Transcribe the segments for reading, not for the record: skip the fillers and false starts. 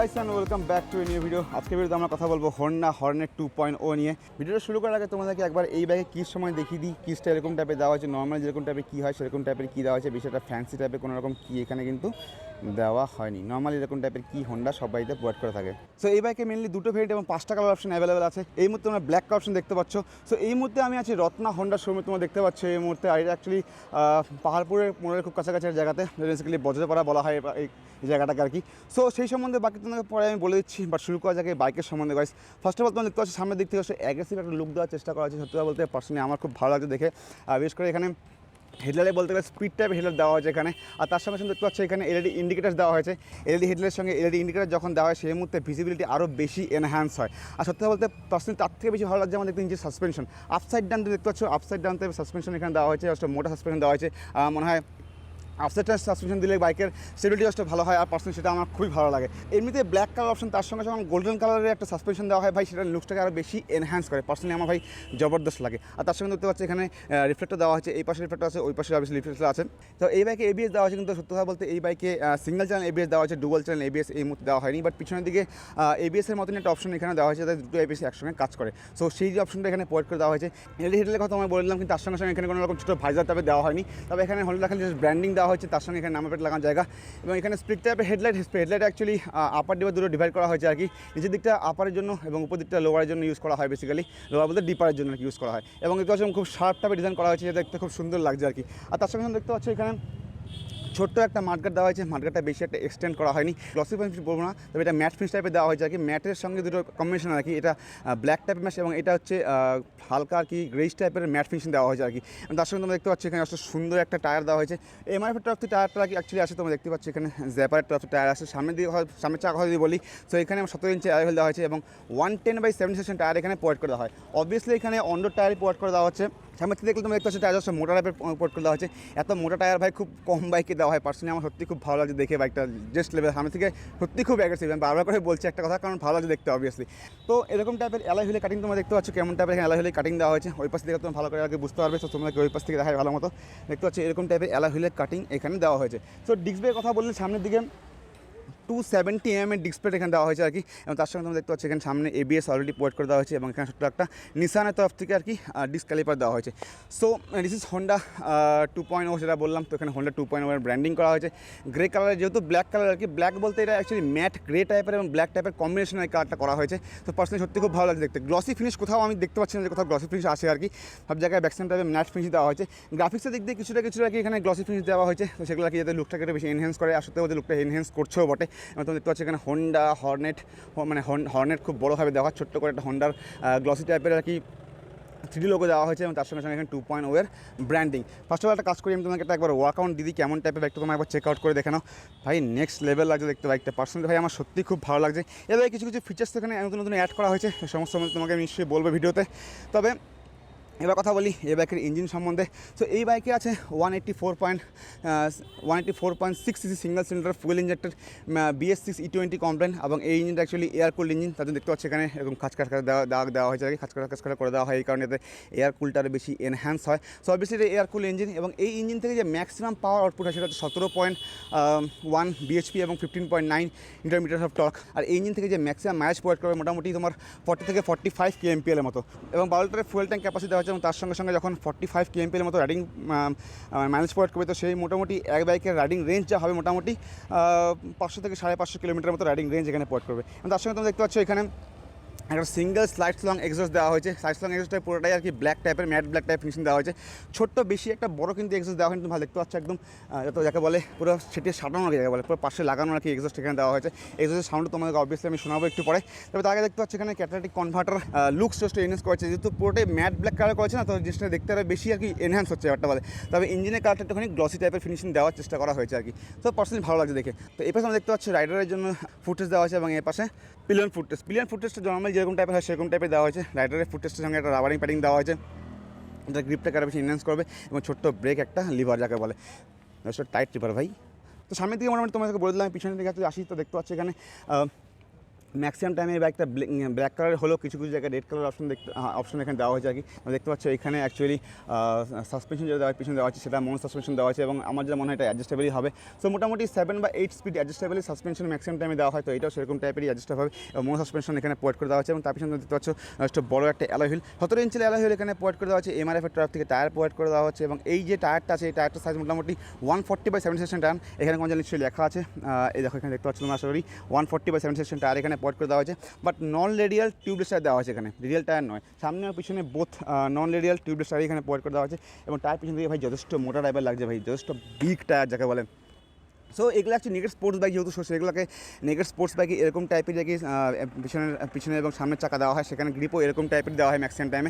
Guys and welcome back to a new video. আজকে ভিডিওতে আমরা কথা বলবো Hornet 2.0 নিয়ে। ভিডিওটা শুরু করার আগে তোমাদেরকে একবার এই ব্যাগে কী সময় দেখিয়ে দিই, কিসটা এরকম টাইপের দেওয়া হয়েছে, নর্মাল যেরকম টাইপের কী হয় সেরকম টাইপের কী দেওয়া হয়েছে, বিষয়টা ফ্যান্সি টাইপের কোনো রকম কী এখানে কিন্তু দেওয়া হয়নি। নর্মালি এরকম টাইপের কী হোন্ডা সব বাড়িতে প্রোভাইড করে থাকে। সো এই বাইকে মেনলি দুটো ভেরিয়েন্ট এবং 5টা কালার অপশন অ্যাভেলেবেল আছে। এই মুহূর্তে তোমরা ব্ল্যাক অপশন দেখতে পাচ্ছ। সো এই মুহূর্তে আমি আছি রত্না হোন্ডা শোরুমে, তোমরা দেখতে পাচ্ছ এই মুহূর্তে। আর এটা অ্যাকচুয়ালি পাহাড়পুরের মোড়ের খুব কাছাকাছি জায়গাতে, বেসিক্যালি বজ্রপাড়া বলা হয় এই জায়গাটাকে আর কি। সো সেই সম্বন্ধে বাকি তোমাদের পরে আমি বলে দিচ্ছি, বাট শুরু করা যাক এই বাইকের সম্বন্ধে। গাইস ফার্স্ট অফ অল তোমরা দেখতে পাচ্ছ সামনের দিক থেকে অ্যাগ্রেসিভ একটা লুক দেওয়ার চেষ্টা করা হয়েছে। সত্যি বলতে পার্সোনালি আমার খুব ভালো লাগছে দেখে। বিশেষ করে এখানে হেডলাইটে বলতে গেলে স্পিড টাইপ হেডলাইট দেওয়া হয়েছে এখানে। আর তার সঙ্গে সঙ্গে দেখতে পাচ্ছ এখানে এলইডি ইন্ডিকেটার দেওয়া হয়েছে। এলইডি হেডলাইটের সঙ্গে এলইডি ইন্ডিকেটার যখন দেওয়া হয় সেই মুহূর্তে ভিজিবিলিটি আরও বেশি এনহ্যান্স হয়। আর সত্যি বলতে পার্সোনালি তার থেকে বেশি ভালো লাগছে আমার দেখতে যে সাসপেনশন আপসাইড ডাউন দেখতে পাচ্ছ, আপসাইড ডাউন টাইপের সাসপেনশন এখানে দেওয়া হয়েছে। মোটা সাসপেনশন দেওয়া হয়েছে। মনে হয় আপসাইড ডাউন সাসপেনশন দিলে বাইকের স্টেবিলিটি আসলে ভালো হয়। আর পার্সোনালি সেটা আমার খুবই ভালো লাগে। এমনিতে ব্ল্যাক কালার অপশন, তার সঙ্গে যখন গোল্ডেন কালারের একটা সাসপেনশন দেওয়া হয় ভাই, সেটা লুকসটাকে আরও বেশি এনহ্যান্স করে। পার্সোনালি আমার ভাই জবরদস্ত লাগে। আর তার সঙ্গে দেখতে পাচ্ছি এখানে রিফ্লেক্টর দেওয়া হয়েছে। এই পাশে রিফ্লেক্টর আছে, ওই পাশে অবশ্যই রিফ্লেক্টর আছে। তো এই বাইকে এবিএস দেওয়া হয়েছে, কিন্তু সত্যি কথা বলতে এই বাইকে সিঙ্গেল চ্যানেল এবিএস দেওয়া হয়েছে, ডুয়াল চ্যানেল এবিএস এই মুহূর্তে দেওয়া হয়নি। বাট পিছনের দিকে এবিএসের মতন একটা অপশন এখানে দেওয়া হয়েছে, যাতে দুটো এবিএস একসঙ্গে কাজ করে। সো সেই যে অপশনটা এখানে প্রোভাইড করে দেওয়া হয়েছে। এলইডি হেডলাইটের কথা আমি বললাম, কিন্তু তার সঙ্গে সঙ্গে এখানে কোনো রকম ছোটো ভাইজার টাইপে দেওয়া হয়নি। তবে এখানে হোন্ডা খালি ব্র্যান্ডিং দেওয়া হয়েছে, তার সঙ্গে এখানে নাম্বার প্লেট লাগানো জায়গা। এবং এখানে স্প্লিট টাইপের হেডলাইট অ্যাকচুয়ালি আপার ডিপার দুটো ডিভাইড করা হয়েছে আর কি। নিচের দিকটা আপারের জন্য এবং উপর দিকটা লোয়ারের জন্য ইউজ করা হয়, বেসিক্যালি লোয়ার বলতে ডিপারের জন্য ইউজ করা হয়। এবং দেখতে পাচ্ছি খুব শার্প টাইপে ডিজাইন করা হয়েছে, যেটা দেখতে খুব সুন্দর লাগছে আর কি। আর তার সঙ্গে সঙ্গে দেখতে পাচ্ছি এখানে ছোট্ট একটা মাঠগাট দেওয়া হয়েছে। মাঠগাটটা বেশি একটা এক্সটেন্ড করা হয়নি, গ্লসি ফিনিশ বলবো না, তবে এটা ম্যাট ফিনিশ টাইপের দেওয়া হয়েছে আর কি। ম্যাটের সঙ্গে দুটো কম্বিনেশন আর কি। এটা ব্ল্যাক টাইপের ম্যাশ এবং এটা হচ্ছে হালকা আর কি গ্রেস টাইপের ম্যাট ফিনিশিং দেওয়া হয়েছে আর কি। তার সঙ্গে তোমরা দেখতে পাচ্ছি এখানে আসলে সুন্দর একটা টায়ার দেওয়া হয়েছে। এমআরএফের তরফ টায়ারটা কি অ্যাকচুয়ালি আসে, তোমরা দেখতে পাচ্ছি এখানে জ্যাপারের তরফ টায়ার আসে। সামনের দিকে সামনের চাকা যদি বলি, সো এখানে 17 ইঞ্চি অ্যাভেল দেওয়া হয়েছে এবং 110/70 সেকশন টায়ার এখানে প্রোভাইড করে দেওয়া হয়। অবভিয়াসলি এখানে অন্ডর টায়ারই প্রোভাইড করে দেওয়া হচ্ছে। সামনে থেকে দেখলে তোমরা দেখতে পাচ্ছি টায়ার হচ্ছে মোটা টাইপের প্রোভাইড করে দেওয়া হয়েছে। এত মোটা টায়ার ভাই খুব কম বাইকে দেওয়া হয়। পার্সোনালি আমার সত্যি খুব ভালো লাগছে দেখে বাইকটা। জাস্ট লেভেল সামনে থেকে সত্যি খুব অ্যাগ্রেসিভ। আমি বারবার করে বলছি একটা কথা, কারণ ভালো লাগছে দেখতে অবভিয়াসলি। তো এরকম টাইপের অ্যালয় হুইলের কাটিং তোমরা দেখতে পাচ্ছ, কেমন টাইপের এখানে অ্যালয় হুইলের কাটিং দেওয়া হয়েছে। ওই পাশ থেকে তোমরা ভালো করে আগে বুঝতে পারবে। তো তোমাকে ওই পাশ থেকে দেখায় ভালো মতো দেখতে পাচ্ছি এরকম টাইপের অ্যালয় হুইলের কাটিং এখানে দেওয়া হয়েছে। সো ডিস্ক ব্রেকের কথা বললে সামনের দিকে 270 mm ডিসপ্লে এখানে দেওয়া হয়েছে আর কি। এবং তার সঙ্গে তোমরা দেখতে পাচ্ছি এখানে সামনে এবিএস অলরেডি প্রোভাইড করে দেওয়া হয়েছে এবং এখানে ছোট্ট একটা নিসানের তরফ থেকে আর কি ডিস্ক ক্যালিপার দেওয়া হয়েছে। সো দিস ইজ Honda 2.0 যেটা বললাম। তো এখানে Honda 2.0 এর ব্র্যান্ডিং করা হয়েছে গ্রে কালারের, যেহেতু ব্ল্যাক কালার আর কি। ব্ল্যাক বলতে এটা অ্যাকচুয়ালি ম্যাট গ্রে টাইপের এবং ব্ল্যাক টাইপের কম্বিনেশন এই কালারটা করা হয়েছে। তো পার্সোনালি সত্যি খুব ভালো লাগছে দেখতে। গ্লসি ফিনিশ কোথাও আমি দেখতে পাচ্ছি না যে কোথাও গ্লসি ফিনিশ আসে আর কি। সব জায়গায় ব্যাকসাইড টাইপের ম্যাট ফিনিশ দেওয়া হয়েছে। গ্রাফিক্সের দিক দিয়ে কিছুটা আর কি এখানে গ্লসি ফিনিশ দেওয়া হয়েছে। তো সেগুলো আর কি যাতে লুকটাকে বেশি এনহ্যান্স করে। আসলে ওদের লুকটা এনহ্যান্স করছেও বটে। এবং তোমরা দেখতে পাচ্ছি এখানে হোন্ডা হর্নেট খুব বড়োভাবে দেওয়া, ছোট্ট করে একটা হোন্ডার গ্লসি টাইপের আর কি 3D লোগো দেওয়া হয়েছে। এবং তার সঙ্গে সঙ্গে এখানে 2.0 এর ব্র্যান্ডিং। ফার্স্ট অফ অল একটা কাজ করি, আমি তোমাকে একবার ওয়ার্কআউট দিদি কেমন টাইপের বাইকটা তোমার একবার চেক আউট করে দেখে নাও ভাই। নেক্সট লেভেল লাগছে দেখতে বাইকটা। পার্সোনালি ভাই আমার সত্যি খুব ভালো লাগছে। এবার কিছু ফিচার্স এখানে নতুন নতুন অ্যাড করা হয়েছে, সমস্ত তোমাকে আমি নিশ্চয়ই বলবো ভিডিওতে। তবে এবার কথা বলি এই বাইকের ইঞ্জিন সম্বন্ধে। সো এই বাইকে আছে 184.6 CC single cylinder fuel injected BS6 E20 complain. এবং এই ইঞ্জিনটা অ্যাকচুয়ালি এয়ার কুলড ইঞ্জিন। তার জন্য দেখতে পাচ্ছি এখানে এরকম খাঁচখাচ দেওয়া হয়েছে আর কি। খাঁচখাচ করে দেওয়া হয় এই কারণে এতে এয়ার কুলটার বেশি এনহ্যান্স হয়। সো অবভিয়াসলি এটা এয়ার কুল ইঞ্জিন। এবং এই ইঞ্জিন থেকে যে ম্যাক্সিমাম পাওয়ার আউটপুট হয় সেটা হচ্ছে 17.1 bhp এবং 15.9 নিউটন অফ টর্ক। আর এই ইঞ্জিন থেকে যে ম্যাক্সিমাম মাইলেজ প্রোভাইড করবে মোটামুটি তোমার 40 থেকে 45 kmpl এর মতো। এবং 12 লিটারের ফুয়েল ট্যাঙ্ক ক্যাপাসিটি দেওয়া হচ্ছে। এবং তার সঙ্গে সঙ্গে যখন 45 kmpl এর মতো রাইডিং মাইলেজ প্রোভাইড করবে, তো সেই মোটামুটি এক বাইকের রাইডিং রেঞ্জ যা হবে মোটামুটি 500 থেকে 550 কিলোমিটার মতো রাইডিং রেঞ্জ এখানে প্রোভাইড করবে। এবং তার সঙ্গে তোমরা দেখতে পাচ্ছ এখানে একটা সিঙ্গেল স্লাইডস লং এক্সস্ট দেওয়া হয়েছে। স্লাইডস লং এক্সস্টটা পুরোটাই আর কি ব্ল্যাক টাইপের ম্যাট ব্ল্যাক টাইপ ফিনিশিং দেওয়া হয়েছে। ছোট্ট বেশি একটা বড় কিন্তু এক্সস্ট দেওয়া হয়নি, তুমি ভালো দেখতে পাচ্ছ একদম যত যাকে বলে পুরো সেটি সাটানোর জায়গা বলে পুরো পাশে লাগানো আর কি এক্সস্ট এখানে দেওয়া হয়েছে। এক্সস্টের সাউন্ড তোমাদেরকে অবভিয়াসলি আমি শোনাবো একটু পরে। তবে তার আগে দেখতে পাচ্ছি এখানে catalytic converter looks just enhance করেছে, যেহেতু পুরোটাই ম্যাট ব্ল্যাক কালার করেছে না, তো জিনিসটা দেখতে আরও বেশি আর কি এনহ্যান্স হচ্ছে ব্যাপারটা বলে। তবে ইঞ্জিনের কালারটা একটুখানি গ্লসি টাইপের ফিনিশিং দেওয়ার চেষ্টা করা হয়েছে আর কি। তো পার্সোনালি ভালো লাগছে দেখে। তো এই পাশে আমরা দেখতে পাচ্ছি রাইডারের জন্য ফুটেজ দেওয়া হয়েছে এবং এর পাশে পিলিয়ন ফুটেজটা নর্মালি যেরকম টাইপের হয় সেরকম টাইপের দেওয়া হয়েছে। রাইডারের ফুটেজটার সঙ্গে একটা রাবারিং প্যাডিং দেওয়া হয়েছে, এটা গ্রিপটাকে আরও বেশি এনহ্যান্স করবে। এবং ছোট্ট ব্রেক একটা লিভার যাকে বলে, টাইট লিভার ভাই। তো সামনের দিকে মোটামুটি তোমাদেরকে বলে দিলাম, পিছনের দিকে আসি। তো দেখতে পাচ্ছি এখানে ম্যাক্সিমাম টাইমে এই বাইকটা ব্ল্যাক কালার হলেও কিছু কিছু জায়গায় রেড কালার অপশন এখানে দেওয়া হয়েছে আর কি। দেখতে পাচ্ছ এখানে অ্যাকচুয়ালি সাসপেনশন যেটা দেওয়া পিছনে দেওয়া হচ্ছে সেটা মন সাসপেনশন দেওয়া হয়েছে এবং আমার যা মনে হয় এটা অ্যাডজাস্টেবলই হবে। সো মোটামুটি 7 বা 8 স্পিড অ্যাডজাস্টেবলি সাসপেনশন ম্যাক্সিমাম টাইমে দেওয়া হয়, তো এটাও সেরকম টাইপেরই অ্যাডজাস্ট হবে এবং মন সাসপেনশন এখানে প্রোভাইড করে দেওয়া হচ্ছে এবং তার পিছনে দেখতে পাচ্ছ একটা বড় একটা অ্যালয় হুইল, 17 ইঞ্চের অ্যালয় হুইল এখানে প্রোভাইড করে দেওয়া হচ্ছে। এমআরএফের তরফ থেকে টায়ার প্রোভাইড করে দেওয়া হচ্ছে এবং এই যে টায়ারটা আছে এই টায়ারটার সাইজ মোটামুটি 140/70 টায়ার, এখানে কোনো নিশ্চয়ই লেখা আছে, এই দেখো এখানে দেখতে পাচ্ছ তোমরা আশা করি 140/70 টায়ার এখানে প্রোভাইড করে দেওয়া হয়েছে। But non radial tubeless tyre দেওয়া হয়েছে, এখানে রিয়েল টায়ার নয়, সামনে আর পিছনে বোথ নন রেডিয়াল টিউবলেস টায়ার এখানে প্রোভাইড করে দেওয়া হয়েছে এবং টায়ার পিছন থেকে ভাই যথেষ্ট মোটা টাইপের লাগছে ভাই, যথেষ্ট বিগ টায়ার যাকে বলে। সো এগুলো অ্যাকচুয়ালি নেগেট স্পোর্টস বাইক যেহেতু সেগুলোকে নেগেট স্পোর্টস বাইকে এরকম টাইপের যে পিছনে এবং সামনের চাকা দেওয়া হয়, সেখানে গ্রিপও এরকম টাইপের দেওয়া হয় ম্যাক্সিমাম টাইমে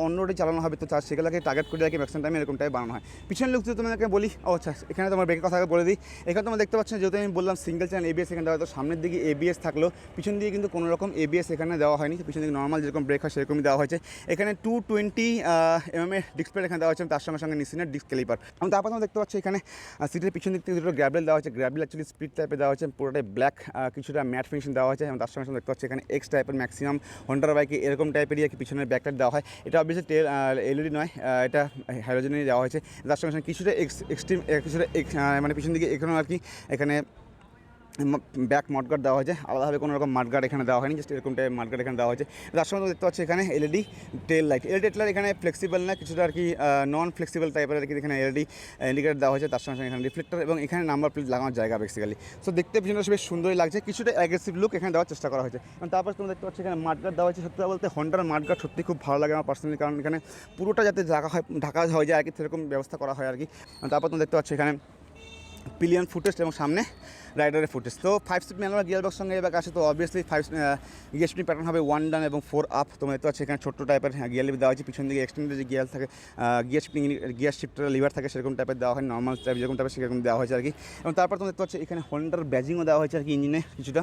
অন রোডে চালানো হবে, তো সেগুলোকে টার্গেট করে রাখি ম্যাক্সিমাম টাইমে এরকম টাইপ বানানো হয়। পিছনের লুক যদি তোমাকে বলি, আচ্ছা এখানে তোমার ব্রেকের কথা বলে দিই। এখানে তোমরা দেখতে পাচ্ছ যেহেতু আমি বললাম সিঙ্গেল চ্যানেল এবিএস এখানে দেওয়া, তো সামনের দিকে এবিএস থাকলেও পিছন দিকে কিন্তু কোনো রকম এবিএস এখানে দেওয়া হয়নি, পিছন দিকে নর্মাল যেরকম ব্রেক হয় সেরকমই দেওয়া হয়েছে। এখানে 220 mm ডিসপ্লে এখানে দেওয়া হচ্ছে, তার সঙ্গে সঙ্গে নিসিনের ডিস্ক ক্যালিপার। এবং তারপর তোমরা দেখতে পাচ্ছ এখানে সিটের পিছন দিক থেকে দুটো গ্র্যাবেল দেওয়া হচ্ছে, গ্র্যাবেল অ্যাকচুয়ালি স্পিড টাইপের দেওয়া হচ্ছে, পুরোটাই ব্ল্যাক, কিছুটা ম্যাট ফিনিশিং দেওয়া হয়েছে এবং তার সঙ্গে সঙ্গে দেখতে পাচ্ছি এখানে এক্স টাইপের ম্যাক্সিমাম হন্ডার বাইকে এরকম টাইপেরই আর কি পিছনের ব্যাকলাইট দেওয়া হয়। এটা অবভিয়াসলি এলইডি নয়, এটা হ্যালোজেনই দেওয়া হয়েছে। তার সঙ্গে সঙ্গে কিছুটা এক্সট্রিম কিছুটা মানে পিছন দিকে এখানেও আর কি এখানে ব্যাক মাডগার্ড দেওয়া হয়েছে, আলাদাভাবে কোনো রকম মাডগার্ড এখানে দেওয়া হয়নি, জাস্ট এরকম টাইপ মাডগার্ড এখানে দেওয়া হয়েছে। তার সঙ্গে দেখতে পাচ্ছি এখানে এলইডি টেল লাইট এখানে ফ্লেক্সিবল না, কিছুটা আর কি নন ফ্লেক্সিবল টাইপের আর কি এখানে এলইডি ইন্ডিকেটার দেওয়া হয়েছে, তার সঙ্গে সঙ্গে এখানে রিফ্লেক্টর এবং এখানে নাম্বার প্লেট লাগানোর জায়গা বেসিক্যালি। সো দেখতে পিছনে বেশ সুন্দরই লাগছে, কিছুটা অ্যাগ্রেসিভ লুক এখানে দেওয়ার চেষ্টা করা হয়েছে। এবং তারপর তুমি দেখতে পাচ্ছি এখানে মাডগার্ড দেওয়া হয়েছে। সত্যি বলতে হন্ডার মাডগার্ড সত্যি খুব ভালো লাগে আমার পার্সোনালি, কারণ এখানে পুরোটা যাতে ঢাকা হয়ে যায় আর কি সেরকম ব্যবস্থা করা হয় আর কি। তারপর তুমি দেখতে পাচ্ছি এখানে পিলিয়ন ফুটেজ এবং সামনে রাইডারের ফুটেজ। তো 5 স্পিড ম্যানুয়াল গিয়ার বক্স সঙ্গে এবার আসে, তো অবভিয়াসলি 5 গিয়ার শিফটিং প্যাটার্ন হবে 1 ডান এবং 4 আপ। তোমরা দেখতে পাচ্ছ এখানে ছোট্ট টাইপের গিয়ার লিভার দেওয়া হয়েছে, পিছন দিকে এক্সটেন্ডেড যে গিয়ার থাকে গিয়ার শিফটার লিভার থাকে সেরকম টাইপের দেওয়া হয়, নর্মাল টাইপ যেরকম টাইপের সেরকম দেওয়া হয়েছে আর কি। এবং তারপর তোমরা দেখতে পাচ্ছ এখানে হন্ডার ব্যাজিংও দেওয়া হয়েছে আর কি ইঞ্জিনে কিছুটা।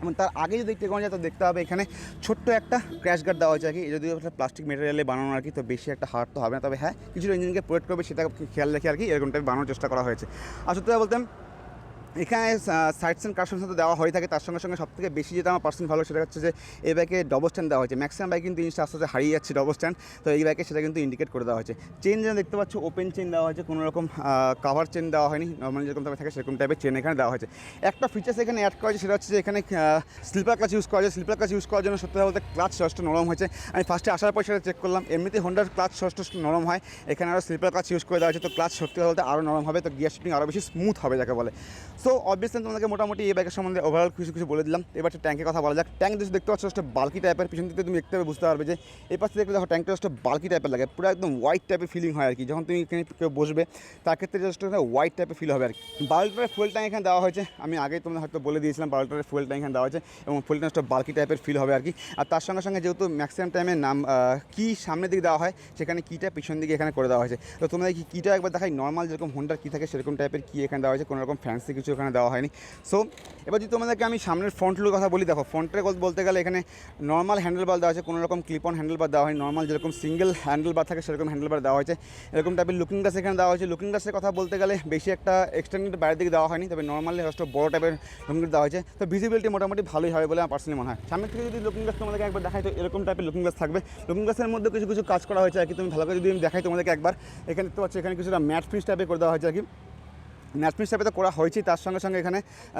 এবং তার আগে যদি দেখতে যায় তো দেখতে হবে এখানে ছোট্ট একটা ক্র্যাশ গার্ড দেওয়া হয়েছে আর কি, যদি একটা প্লাস্টিক মেটেরিয়ালে বানানো আর কি, তো বেশি একটা হার্ড তো হবে না, তবে হ্যাঁ কিছুটা ইঞ্জিনকে প্রোটেক্ট করবে সেটা খেয়াল রেখে আর কি এরকম টাইপ বানানোর চেষ্টা করা হয়েছে। আর সত্যি বলতাম এখানে সাইডস অ্যান্ড কার্সের সাথে দেওয়া হয়ে থাকে, তার সঙ্গে সঙ্গে সবথেকে বেশি যেটা আমার পার্সোনাল ভালো সেটা হচ্ছে যে এই বাইকে ডবল স্ট্যান্ড দেওয়া হয়েছে। ম্যাক্সিমাম বাইক কিন্তু জিনিসটা আস্তে আস্তে হারিয়ে যাচ্ছে ডবল স্ট্যান্ড, তো এই বাইকে সেটা কিন্তু ইন্ডিকেট করে দেওয়া হয়েছে। চেন যেন দেখতে পাচ্ছ ওপেন চেন দেওয়া হয়েছে, কোনো রকম কাভার চেন দেওয়া হয়নি, নর্মালি যেরকম টাইপের থাকে সেরকম টাইপের চেন এখানে দেওয়া হয়েছে। একটা ফিচার্স এখানে অ্যাড করা হয়েছে সেটা হচ্ছে যে এখানে স্লিপার ক্লাচ ইউজ করা হয়েছে। স্লিপার ক্লাচ ইউজ করার জন্য সত্যি বলতে ক্লাচ সষ্ট নরম হয়েছে। আমি ফার্স্টে আসার পর সেটা চেক করলাম, এমনিতে হন্ডার ক্লাচ সষ্ট নরম হয়, এখানে আরও স্লিপার ক্লাচ ইউজ করে দেওয়া হয়েছে, তো ক্লাচ সত্যি বলতে আরও নরম হবে, তো গিয়ার শিফটিং আরও বেশি স্মুথ হবে যাকে বলে। সো অবভিয়াসলি তোমাদেরকে মোটামুটি এই বাইকের সম্বন্ধে ওভারঅল কিছু বলে দিলাম। এবার ট্যাঙ্কের কথা বলা যাক। ট্যাঙ্ক দেখতে পাচ্ছ একটা বাল্কি টাইপের, পিছন থেকে তুমি দেখতে বুঝতে পারবে যে এই পাশে দেখলে দেখো ট্যাঙ্কটা জাস্ট বাল্কি টাইপের লাগে, পুরো একদম হোয়াইট টাইপের ফিলিং হয় আর কি, যখন তুমি এখানে কেউ বসবে তার ক্ষেত্রে জাস্ট হোয়াইট টাইপের ফিল হবে আর কি। 12 লিটারের ফুয়েল ট্যাঙ্ক এখানে দেওয়া হয়েছে, আমি আগেই তোমাদের হয়তো বলে দিয়েছিলাম 12 লিটারের ফুয়েল ট্যাঙ্ক এখানে দেওয়া হয়েছে এবং ফুয়েল ট্যাঙ্কটা বাল্কি টাইপের ফিল হবে আর কি। আর তার সঙ্গে সঙ্গে যেহেতু ম্যাক্সিমাম টাইমে কি সামনের দিকে দেওয়া হয় সেখানে কিটা পিছন দিকে এখানে করে দেওয়া হয়েছে, তো তোমাদের কিটা একবার দেখাই, নর্মাল যেরকম হন্ডার কি থাকে সেরকম টাইপের কি এখানে দেওয়া হয়েছে, কোনো রকম ফ্যান্সি কিছু এখানে দেওয়া হয়নি। সো এবার যদি তোমাদেরকে আমি সামনের ফ্রন্ট লুকের কথা বলি, দেখো ফ্রন্টের বলতে গেলে এখানে নর্মাল হ্যান্ডেল বার দেওয়া হয়েছে, কোনো রকম ক্লিপ অন হ্যান্ডেল বার দেওয়া হয়, নর্মাল যেরকম সিঙ্গেল হ্যান্ডেল বার থাকে সেরকম হ্যান্ডেল বার দেওয়া হয়েছে। এরকম টাইপের লুকিং গ্লাস এখানে দেওয়া হয়েছে। লুকিং গ্লাসের কথা বলতে গেলে বেশি একটা এক্সটেন্ডেড বাইরের দিকে দেওয়া হয়নি, তবে নর্মালি হয়তো বড় টাইপের লুকিং গ্লাস দেওয়া হয়েছে, তো ভিজিবিলিটি মোটামুটি ভালোই হবে বলে আমার পার্সোনালি মনে হয়। সামনের থেকে যদি লুকিং গ্লাস তোমাদেরকে একবার দেখাই তো এরকম টাইপের লুকিং গ্লাস থাকবে। লুকিং গ্লাসের মধ্যে কিছু কিছু কাজ করা হয়েছে আর কি, তুমি ভালো করে যদি আমি দেখাই তোমাদেরকে একবার, এখানে দেখতে পাচ্ছ এখানে কিছুটা ম্যাট ফিনিশ টাইপের করে দেওয়া হয়েছে আর কি, ম্যাট ফিনিশ টাইপে তো করা হয়েছে, তার সঙ্গে সঙ্গে এখানে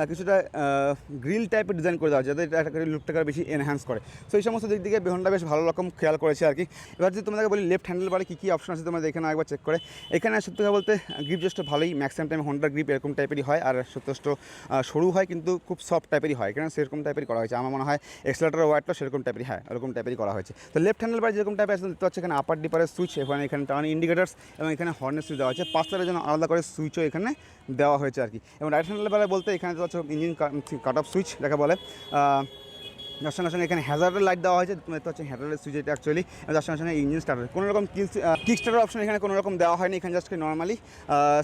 কিছুটা গ্রিল টাইপের ডিজাইন করে দেওয়া হয় যাতে এটা লুকটাকে বেশি এনহ্যান্স করে। সো এই সমস্ত দিক থেকে হন্ডা বেশ ভালো রকম খেয়াল করেছে আর কি। এবার যদি তোমাদেরকে বলি লেফট হ্যান্ডেল বারে কী অপশন আছে তোমরা এখানে একবার চেক করে, এখানে সত্যি কথা বলতে গ্রিপ জাস্ট ভালোই, ম্যাক্সিমাম টাইম হন্ডার গ্রিপ এরকম টাইপেরই হয়, আর যথেষ্ট সরু হয় কিন্তু খুব সফট টাইপেরই হয়, এখানে সেরকম টাইপেরই করা হয়েছে। আমার মনে হয় এক্সেলেটার ওয়াইটটা সেরকম টাইপেরই হয়, এরকম টাইপেরই করা হয়েছে। তো লেফট হ্যান্ডেল বারে যেরকম টাইপের আছে দেখতে পাচ্ছি এখানে আপার ডিপারের সুইচ, এখানে টার্ন ইন্ডিকেটার্স এবং এখানে হর্নের সুইচ দেওয়া হয়েছে, 5টার জন্য আলাদা করে সুইচও এখানে দেওয়া হয়েছে আর কি। এবং রাইট হ্যান্ডেল বারে বলতে এখানে হচ্ছে ইঞ্জিন কাট অফ সুইচ যাকে বলে, যার সঙ্গে সঙ্গে এখানে হ্যাজার্ডের লাইট দেওয়া হয়েছে, দেখতে হচ্ছে হ্যাজার্ডের সুইচ এটা অ্যাকচুয়ালি, যার সঙ্গে সঙ্গে ইঞ্জিন স্টার্টার কোনো রকম কিক স্টার্টার অপশন এখানে কোনো রকম দেওয়া হয়নি, এখানে জাস্ট নর্মালি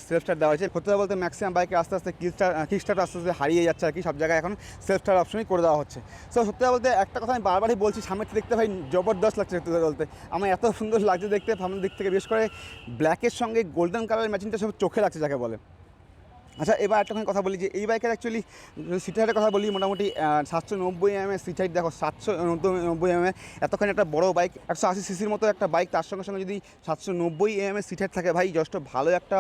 সেলফ স্টার্ট দেওয়া হয়েছে। সত্যি বলতে ম্যাক্সিমাম বাইকে আস্তে আস্তে কিক স্টার্ট আস্তে আস্তে হারিয়ে যাচ্ছে আর কি, সব জায়গায় এখন সেলফ স্টার্ট অপশনই করে দেওয়া হচ্ছে। সো সত্যি বলতে একটা কথা আমি বারবারই বলছি, সামনে দেখতে ভাই জবরদস্ত লাগছে সত্যি বলতে, আমার এত সুন্দর লাগছে দেখতে, সামনের দিক থেকে বিশেষ করে ব্ল্যাকের সঙ্গে গোল্ডেন কালারের ম্যাচিংটা সব চোখে লাগছে যাকে বলে। আচ্ছা, এবার একটাখানি কথা বলি যে এই বাইকের অ্যাকচুয়ালি সিট হাইটের কথা বলি, মোটামুটি 790 এর সিট হাইট। দেখো 790 এতখানি একটা বড় বাইক, 180 সিসির মতো একটা বাইক, তার সঙ্গে সঙ্গে যদি 790 এর সিট হাইট থাকে ভাই, যথেষ্ট ভালো একটা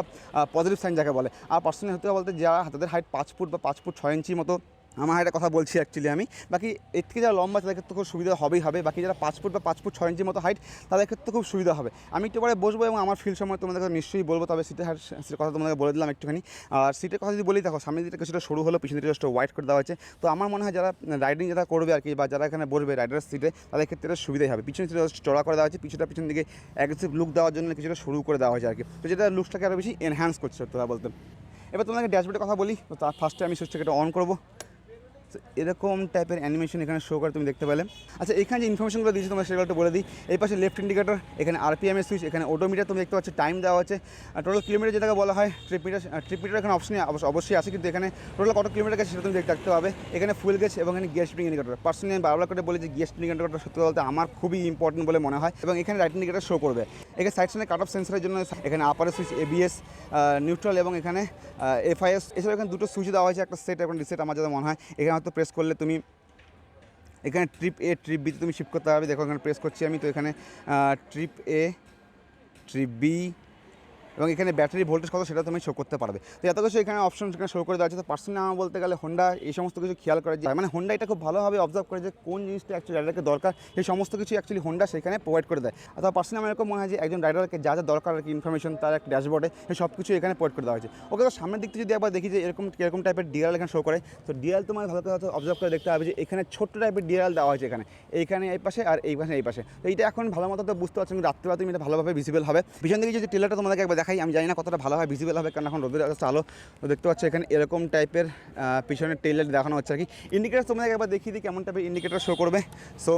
পজিটিভ সাইন যাকে বলে। আর পার্সোনালি হতে বলতে যারা তাদের হাইট 5 ফুট বা 5 ফুট 6 ইঞ্চি মতো, আমার হাইটের কথা বলছি অ্যাকচুয়ালি আমি, বাকি এর থেকে যারা লম্বা তাদের ক্ষেত্রে খুব সুবিধা হবেই হবে। বাকি যারা 5 ফুট বা 5 ফুট 6 ইঞ্চির মতো হাইট, তাদের ক্ষেত্রে খুব সুবিধা হবে। আমি একটু পরে বসবো এবং আমার ফিল সময় তোমাদেরকে নিশ্চয়ই বলবো, তবে সিটের কথা তোমাদেরকে বলে দিলাম একটুখানি। আর সিটের কথা যদি বলি, দেখো সামনের দিকটা কিছুটা সরু হলো, পিছনের দিকে জাস্ট ওয়াইড করে দেওয়া হয়েছে। তো আমার মনে হয় যারা রাইডিং যারা করবে আর কি, বা যারা এখানে বসবে রাইডার সিটে, তাদের ক্ষেত্রে সুবিধাই হবে। পিছনের সিটে চড়া করে দেওয়া হয়েছে, পিছন দিকে অ্যাগ্রেসিভ লুক দেওয়ার জন্য কিছুটা সরু করে দেওয়া হয়েছে আর কি। তো যেটা লুকসটাকে আরও বেশি এনহ্যান্স করছে তোরা বলতে। এবার তোমাদেরকে ড্যাশবোর্ডের কথা বলি, তো তার ফার্স্টে আমি সুইচটাকে এটা অন করবো। এরকম টাইপের অ্যানিমেশন এখানে শো করে তুমি দেখতে পেলে। আচ্ছা, এখানে যে ইনফরমেশনগুলো দিয়েছি তোমরা সেগুলো একটু বলে দিই। এই পাশে লেফট ইন্ডিকেটর, এখানে আরপিএমের সুইচ, এখানে ওডোমিটার তুমি দেখতে পাচ্ছ, টাইম দেওয়া হচ্ছে, টোটাল কিলোমিটার যেটাকে বলা হয় ট্রিপ মিটার এখানে অপশনে অবশ্যই আছে, কিন্তু এখানে টোটাল কত কিলোমিটার গেছে সেটা তুমি দেখতে পাবে। এখানে ফুয়েল গেছে এবং এখানে গ্যাস স্প্রিং ইন্ডিকেটর। পার্সোনালি আমি বারবার করে বলি যে গ্যাস স্প্রিং ইন্ডিকেটর সত্যি বলতে আমার খুবই ইম্পর্টেন্ট বলে মনে হয়, এবং এখানে রাইট ইন্ডিকেটর শো করবে। এখানে সাইড সাইডে কাট অফ সেন্সরের জন্য এখানে আপারের সুইচ, এবিএস, নিউট্রাল এবং এখানে এফআইএস। এছাড়া এখানে দুটো সুইচ দেওয়া হয়েছে, একটা সেট এবং রিসেট আমার যেটা মনে হয়। এখানে হয়তো প্রেস করলে তুমি এখানে ট্রিপ এ ট্রিপ বিতে তুমি শিফট করতে পারবে। দেখো এখানে প্রেস করছি আমি, তো এখানে ট্রিপ এ, ট্রিপ বি এবং এখানে ব্যাটারি ভোল্টেজ কত সেটা তুমি শো করতে পারবে। তো এত কিছু এখানে অপশন এখানে শো করে দেওয়া আছে। তো পার্সোনালি আমার বলতে গেলে হোন্ডা এই সমস্ত কিছু খেয়াল করে, যে মানে হোন্ডা এটা খুব ভালোভাবে অবজার্ভ করে যে কোন জিনিসটা অ্যাকচুয়ালি রাইডারকে দরকার, এই সমস্ত কিছু অ্যাকচুয়ালি হোন্ডা সেখানে প্রোভাইড করে দেয়। অর্থাৎ পার্সোনালি আমার এরকম মনে হয় যে একজন রাইডারকে যা যা দরকার আর কি ইনফরমেশন তার একটা ড্যাশবোর্ডে এই সব কিছু এখানে প্রোভাইড করে দেওয়া হয়েছে। ওকে, তো সামনের দিকটা যদি একবার দেখি যে এরকম টাইপের ডিআরএল এখানে শো করে, তো ডিআরএল তোমার ভালো করে অবজার্ভ করে দেখতে হবে যে এখানে ছোট্ট টাইপের ডিআরএল দেওয়া হয়েছে এইখানে এই পাশে আর এই পাশে। তো এইটা এখন ভালো মতো তো বুঝতে পারছো, কিন্তু রাত্রিবেলা তুমি এটা ভালোভাবে ভিজিবল হবে। পিছন দিকে যদি টেলারটা তোমাদেরকে একবার দেখাই, আমি জানি না কতটা ভালোভাবে ভিজিবল হবে, কারণ এখন রোদের আলো। তো দেখতে পাচ্ছ এখানে এরকম টাইপের পিছনের টেলার দেখানো হচ্ছে আর কি। ইন্ডিকেটার তোমাদেরকে একবার দেখিয়ে দিই কেমন টাইপের ইন্ডিকেটার শো করবে। সো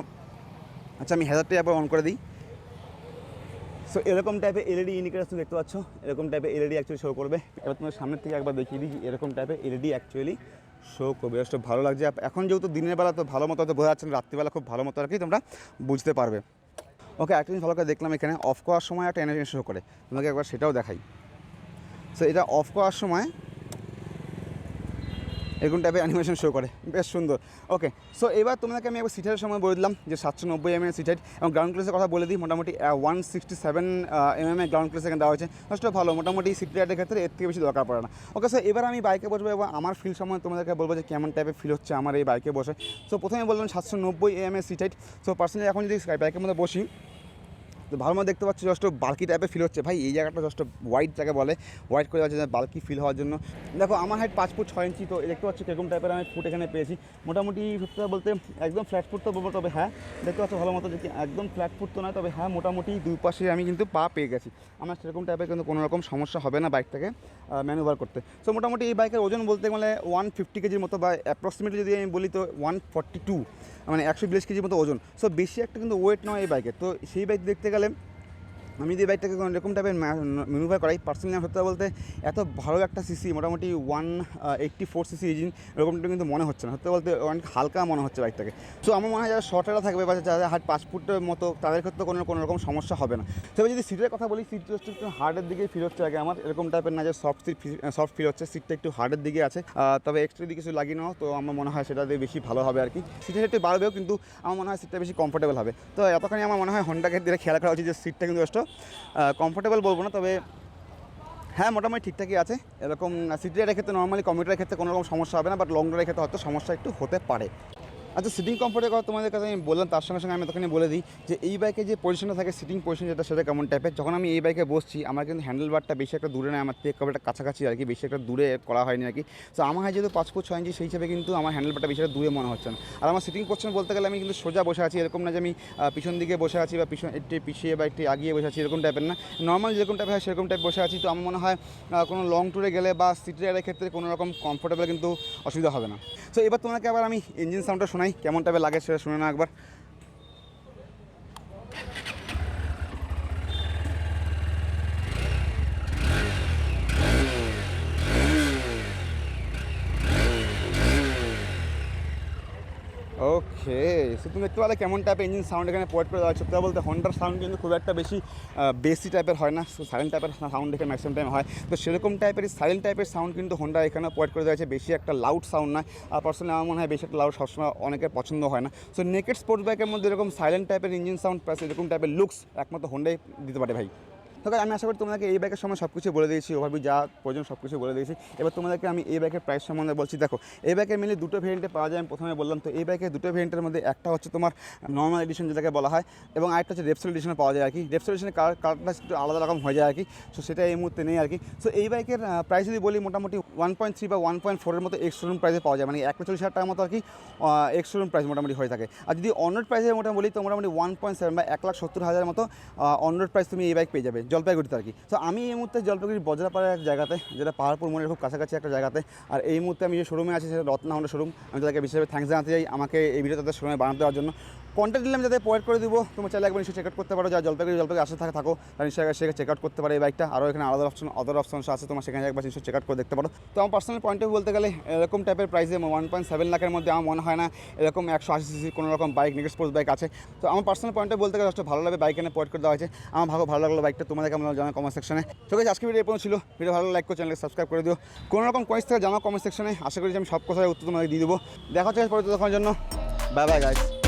আচ্ছা, আমি হ্যাজারটা একবার অন করে দিই। সো এরকম টাইপের এলইডি ইন্ডিকেটার তুমি দেখতে পাচ্ছ, এরকম টাইপের এলইডি অ্যাকচুয়ালি শো করবে। এবার তোমার সামনের থেকে একবার দেখিয়ে দিই এরকম টাইপের এলইডি অ্যাকচুয়ালি শো করবে। জাস্ট ভালো লাগছে। এখন যেহেতু দিনের বেলা তো ভালো মতো হয়তো বোঝা যাচ্ছে না, রাত্রিবেলা খুব ভালো মতো আর কি তোমরা বুঝতে পারবে। ওকে, একটা জিনিস ভালো করে দেখলাম, এখানে অফ করার সময় একটা এনার্জি শো করে, তোমাকে একবার সেটাও দেখাই। সো এটা অফ করার সময় এরকম টাইপের অ্যানিমেশন শো করে, বেশ সুন্দর। ওকে, সো এবার তোমাকে আমি একবার সিটের সময় বলে দিলাম যে 790 mm সিট হাইট, এবং গ্রাউন্ড ক্লিয়ারেন্সের কথা বলে দিই। মোটামুটি 167 mm গ্রাউন্ড ক্লিয়ারেন্স এখানে দেওয়া হয়েছে, যথেষ্ট ভালো। মোটামুটি সিট রাইডের ক্ষেত্রে এর থেকে বেশি দরকার পড়ে না। ওকে, সো এবার আমি বাইকে বসবো এবং আমার ফিল সময় তোমাদেরকে বলবো যে কেমন টাইপের ফিল হচ্ছে আমার এই বাইকে বসে। সো প্রথমে বললাম 790 mm seat height. So personally এখন যদি বাইকের মধ্যে বসি তো ভালো মতো দেখতে পাচ্ছি, জাস্ট বাল্কি টাইপের ফিল হচ্ছে ভাই। এই জায়গাটা জাস্ট ওয়াইড যাকে বলে, ওয়াইড করে যাচ্ছে বাল্কি ফিল হওয়ার জন্য। দেখো আমার হাইট 5 ফুট 6 ইঞ্চি, তো দেখতে পাচ্ছি কিরকম টাইপের আমি ফুট এখানে পেয়েছি। মোটামুটি সত্যি বলতে একদম ফ্ল্যাট ফুট তো বলবো, তবে হ্যাঁ দেখতে পাচ্ছ ভালো মতো যে একদম ফ্ল্যাট ফুট তো নয়, তবে হ্যাঁ মোটামুটি দুই পাশে আমি কিন্তু পা পেয়ে গেছি। আমার সেরকম টাইপের কিন্তু কোনো রকম সমস্যা হবে না বাইকটাকে ম্যানুভার করতে। সো মোটামুটি এই বাইকের ওজন বলতে গেলে 150 কেজির মতো, বা অ্যাপ্রক্সিমেটলি যদি আমি বলি তো 142, মানে 120 কেজির মতো ওজন। সো বেশি একটা কিন্তু ওয়েট নয় এই বাইকের। তো সেই বাইক দেখতে গেলে আমি যদি বাইকটাকে এরকম টাইপের ম্যানুভার করাই, পার্সোনালি সত্যি বলতে এত ভালো একটা সিসি, মোটামুটি 184 সিসি ইঞ্জিন, এরকমটা কিন্তু মনে হচ্ছে না। সত্যি বলতে অনেক হালকা মনে হচ্ছে বাইকটাকে। সো আমার মনে হয় যারা শর্টেরা থাকবে বা যারা হাইট 5 ফুটের মতো, তাদের ক্ষেত্রে কোনো রকম সমস্যা হবে না। তবে যদি সিটের কথা বলি, সিট জাস্ট একটু হার্ডের দিকে ফিল হচ্ছে আগে আমার, এরকম টাইপের না যে সফট ফিল হচ্ছে, সিটটা একটু হার্ডের দিকে আছে। তবে এক্সট্রা দিকে কিছু লাগিয়ে নাও, তো আমার মনে হয় সেটা দিয়ে বেশি ভালো হবে আর কি। সিটের একটু বাড়বেও, কিন্তু আমার মনে হয় সিটটা বেশি কমফোর্টেবল হবে। তো এতখানি আমার মনে হয় হোন্ডাকে দিলে খেয়াল করা উচিত যে সিটটা কিন্তু জাস্ট কমফোর্টেবল বলবো না, তবে হ্যাঁ মোটামুটি ঠিকঠাকই আছে। এরকম সিটি রাইডের ক্ষেত্রে নর্মালি কমিউটারের ক্ষেত্রে কোনো রকম সমস্যা হবে না, বাট লং রাইডের ক্ষেত্রে হয়তো সমস্যা একটু হতে পারে। আচ্ছা, সিটিং কমফোর্টের কথা তোমাদের কাছে আমি বললাম, তার সঙ্গে সঙ্গে আমি তখনই বলে দিই যে এই বাইকে যে পজিশনটা থাকে, সিটিং পজিশন যেটা, সেটা কেমন টাইপের। যখন আমি এই বাইকে বসছি, আমার কিন্তু হ্যান্ডেল বারটা বেশি একটা দূরে নেয়, আমার থেকে একটা কাছাকাছি আর কি, বেশি একটা দূরে করা হয়নি আর কি। তো আমার যেহেতু 5 ফুট 6 ইঞ্চি, সেই হিসাবে কিন্তু আমার হ্যান্ডেল বারটা বেশি একটা দূরে মনে হচ্ছে না। আর আমার সিটিং পজিশন বলতে গেলে আমি কিন্তু সোজা বসে আছি, এরকম না যে আমি পিছন দিকে বসে আছি বা একটু পিছিয়ে বা একটু আগিয়ে বসে আছি, এরকম টাইপের না। নর্মাল যেরকম টাইপের হয় সেরকম টাইপ বসে আছি। তো আমার মনে হয় কোনো লং ট্যুরে গেলে বা সিটি রাইডের ক্ষেত্রে কোনো রকম কমফোর্টেবল কিন্তু অসুবিধা হবে না। তো এবার তোমাকে আবার আমি ইঞ্জিন সাউন্ডটা শোনাই, কেমন টাইপের লাগে সেটা শুনে না একবার। ওকে, সো তুমি দেখতে পেলে কেমন টাইপের ইঞ্জিন সাউন্ড এখানে প্রোভাইড করে দেওয়া হচ্ছে। সত্যি বলতে হন্ডার সাউন্ড কিন্তু খুব একটা বেশি বেসি টাইপের হয় না, সো সাইলেন্ট টাইপের সাউন্ড এখানে ম্যাক্সিমাম টাইম হয়। তো সেরকম টাইপের সাইলেন্ট টাইপের সাউন্ড কিন্তু হন্ডা এখানে প্রোভাইড করে দেওয়া হচ্ছে, বেশি একটা লাউড সাউন্ড না। আর পার্সোনালি আমার মনে হয় বেশি একটা লাউড সবসময় অনেকের পছন্দ হয় না। সো নেকেড স্পোর্টস বাইকের মধ্যে এরকম সাইলেন্ট টাইপের ইঞ্জিন সাউন্ড প্লাস এরকম টাইপের লুকস একমাত্র হন্ডাই দিতে পারে ভাই। তবে আমি আশা করি তোমাদেরকে এই বাইকের সময় সব কিছু বলে দিয়েছি, ওভাবেই যা প্রয়োজন সব কিছু বলে দিয়েছি। এবার তোমাদেরকে আমি এই বাইকের প্রাইস সম্বন্ধে বলছি। দেখো, এই বাইকের মেনলি দুটো ভেরিয়েন্টে পাওয়া যায়, আমি প্রথমে বললাম। তো এই বাইকের দুটো ভেরিয়েন্টের মধ্যে একটা হচ্ছে তোমার নর্মাল এডিশন যেটাকে বলা হয়, এবং আরেকটা হচ্ছে রেপসোল এডিশনে পাওয়া যায় আর কি। রেপসোল এডিশনের কালারটা একটু আলাদা রকম হয়ে যায় আর কি, সো সেটা এই মুহূর্তে নেই আর কি। সো এই বাইকের প্রাইস যদি বলি মোটামুটি 1.3 বা 1.4 মতো এক্স শোরুম প্রাইসে পাওয়া যায়, মানে 1,40,000 টাকার মতো আর কি এক্স শোরুম প্রাইস মোটামুটি হয়ে থাকে। আর যদি অনরোড প্রাইসে মোটামুটি বলি তো মোটামুটি 1.7 বা 1,70,000 মতো অনরোড প্রাইস তুমি এই বাইক পেয়ে যাবে জলপাইগুড়িতে আর কি। তো আমি এই মুহূর্তে জলপাইগুড়ি বজ্রাপাড়ার এক জায়গাতে, যেটা পাহাড়পুর মোড়ের খুব কাছাকাছি একটা জায়গাতে। আর এই মুহূর্তে আমি যে শোরুমে আছি সেটা রত্না হন্ডা শোরুম। আমি তাদেরকে বিশেষভাবে থ্যাঙ্কস জানাতে চাই আমাকে এই ভিডিও তাদের শোরুমে বানাতে দেওয়ার জন্য। কন্ট্যাক্ট দিলাম যাতে প্রোভাইড করে দিব, তুমি চাইলে একবার নিশ্চয়ই চেক আউট করতে পারো। যা জলপাইগুড়ি আসে থাকো তার নিশ্চয়ই সেখানে চেক আউট করতে পারে এই বাইকটা। আরও এখানে আদার অপশনস আছে, তোমার সেখানে একবার নিশ্চয়ই চেক আউট করে দেখতে পারো। তো আমার পার্সোনাল পয়েন্ট অফ বলতে গেলে এরকম টাইপের প্রাইসে 1.7 লাখের মধ্যে আমার মনে হয় না এরকম 180 সিসির কোনো রকম বাইক, নেকেড স্পোর্টস বাইক আছে। তো আমার পার্সোনাল পয়েন্ট অফ বলতে গেলে ভালো লাগে বাইক এনে প্রোভাইড করে দেওয়া হয়েছে। আমার ভালো লাগলো বাইকটা, তোমাদের কেমন জানা কমেন্ট সেকশনে। তো আজকে ভিডিও এরকম ছিল, ভিডিও ভালো লাইক করে চ্যানেলকে সাবস্ক্রাইব করে দিও। কোনো রকম কোয়েশ্চেন থেকে জানা কমেন্ট সেকশনে, আশা করি যে আমি সব কথায় উত্তর তোমাকে দিয়ে দেবো। দেখা হচ্ছে পরে, তখন জন্য বাই বাই গাইস।